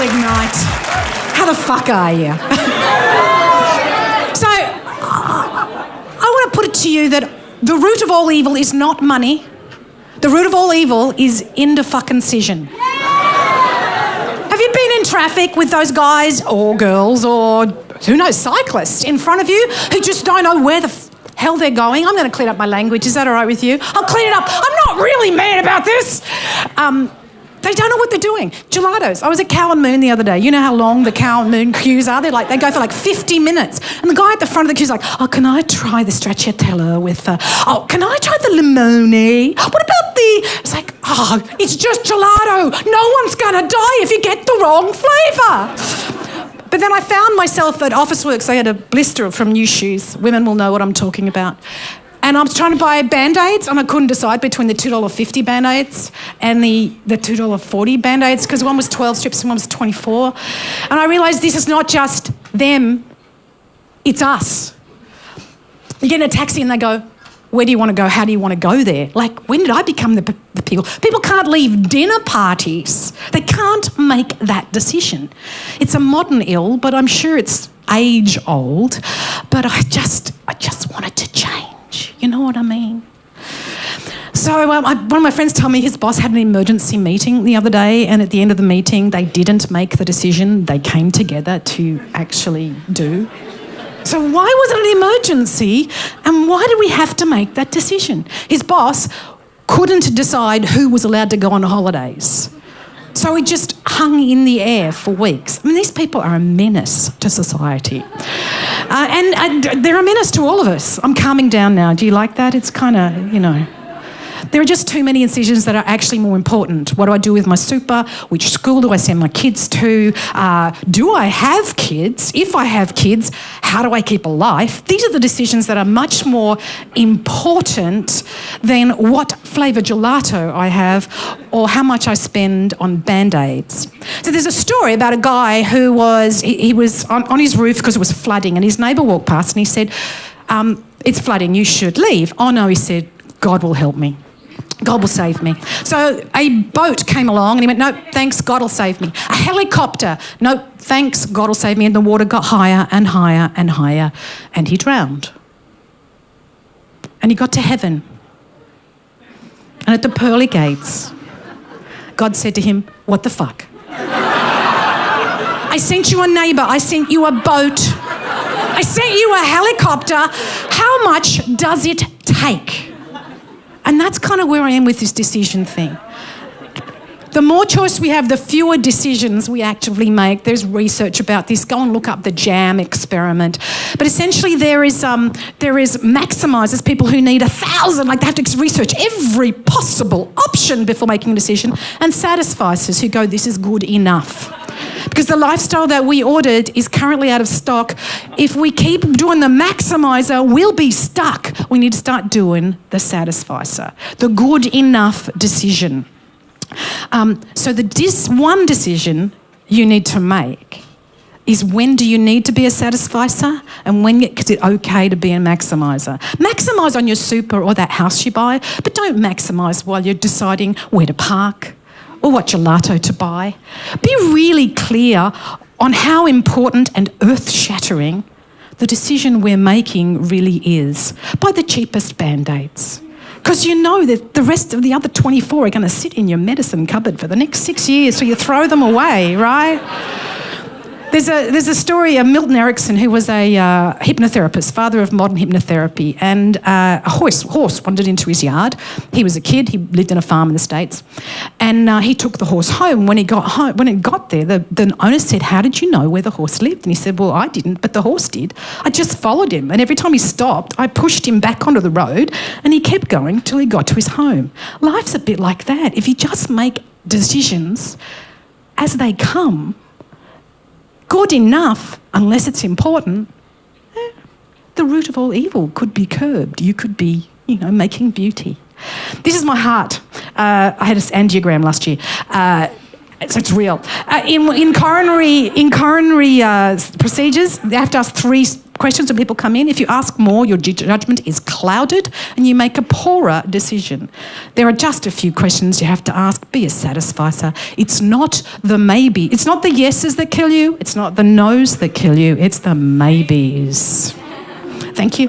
Ignite. How the fuck are you? So, I want to put it to you that the root of all evil is not money. The root of all evil is indecision. Have you been in traffic with those guys or girls or, who knows, cyclists in front of you who just don't know where the hell they're going? I'm going to clean up my language. Is that all right with you? I'll clean it up. I'm not really mad about this. They don't know what they're doing. Gelatos. I was at Cow and Moon the other day. You know how long the Cow and Moon queues are? They go for like 50 minutes. And the guy at the front of the queue's like, oh, can I try the stracciatella with, can I try the limone? What about the... It's like, it's just gelato. No one's going to die if you get the wrong flavour. But then I found myself at Officeworks. I had a blister from new shoes. Women will know what I'm talking about. And I was trying to buy Band-Aids and I couldn't decide between the $2.50 Band-Aids and the $2.40 Band-Aids because one was 12 strips and one was 24. And I realised this is not just them, it's us. You get in a taxi and they go, where do you want to go? How do you want to go there? Like, when did I become the people? People can't leave dinner parties. They can't make that decision. It's a modern ill, but I'm sure it's age old. But I just wanted to change. You know what I mean? So one of my friends told me his boss had an emergency meeting the other day, and at the end of the meeting, they didn't make the decision they came together to actually do. So why was it an emergency, and why did we have to make that decision? His boss couldn't decide who was allowed to go on holidays. So it just hung in the air for weeks. I mean, these people are a menace to society. And they're a menace to all of us. I'm calming down now. Do you like that? It's kind of, There are just too many decisions that are actually more important. What do I do with my super? Which school do I send my kids to? Do I have kids? If I have kids, how do I keep a life? These are the decisions that are much more important than what flavour gelato I have or how much I spend on Band-Aids. So there's a story about a guy who was on his roof because it was flooding, and his neighbour walked past and he said, it's flooding, you should leave. Oh no, he said, God will help me. God will save me. So a boat came along and he went, no, thanks, God will save me. A helicopter, no, thanks, God will save me. And the water got higher and higher and higher and he drowned. And he got to heaven. And at the pearly gates, God said to him, what the fuck? I sent you a neighbour, I sent you a boat, I sent you a helicopter. How much does it take? And that's kind of where I am with this decision thing. The more choice we have, the fewer decisions we actively make. There's research about this. Go and look up the JAM experiment. But essentially there is maximisers, people who need 1,000, like they have to research every possible option before making a decision, and satisficers who go, this is good enough. Because the lifestyle that we ordered is currently out of stock. If we keep doing the maximiser, we'll be stuck. We need to start doing the satisficer, the good enough decision. So one decision you need to make is, when do you need to be a satisficer and when is it okay to be a maximiser? Maximise on your super or that house you buy, but don't maximise while you're deciding where to park or what gelato to buy. Be really clear on how important and earth-shattering the decision we're making really is. Buy the cheapest Band-Aids. Because you know that the rest of the other 24 are going to sit in your medicine cupboard for the next 6 years, so you throw them away, right? There's a story of Milton Erickson, who was a hypnotherapist, father of modern hypnotherapy, and a horse wandered into his yard. He was a kid. He lived in a farm in the States, and he took the horse home. When it got there, the owner said, "How did you know where the horse lived?" And he said, "Well, I didn't, but the horse did. I just followed him, and every time he stopped, I pushed him back onto the road, and he kept going till he got to his home." Life's a bit like that. If you just make decisions as they come, good enough, unless it's important, the root of all evil could be curbed. You could be, making beauty. This is my heart. I had an angiogram last year. So it's real. In coronary procedures, they have to ask 3 questions when people come in. If you ask more, your judgment is clouded and you make a poorer decision. There are just a few questions you have to ask. Be a satisficer. It's not the maybe. It's not the yeses that kill you. It's not the no's that kill you. It's the maybes. Thank you.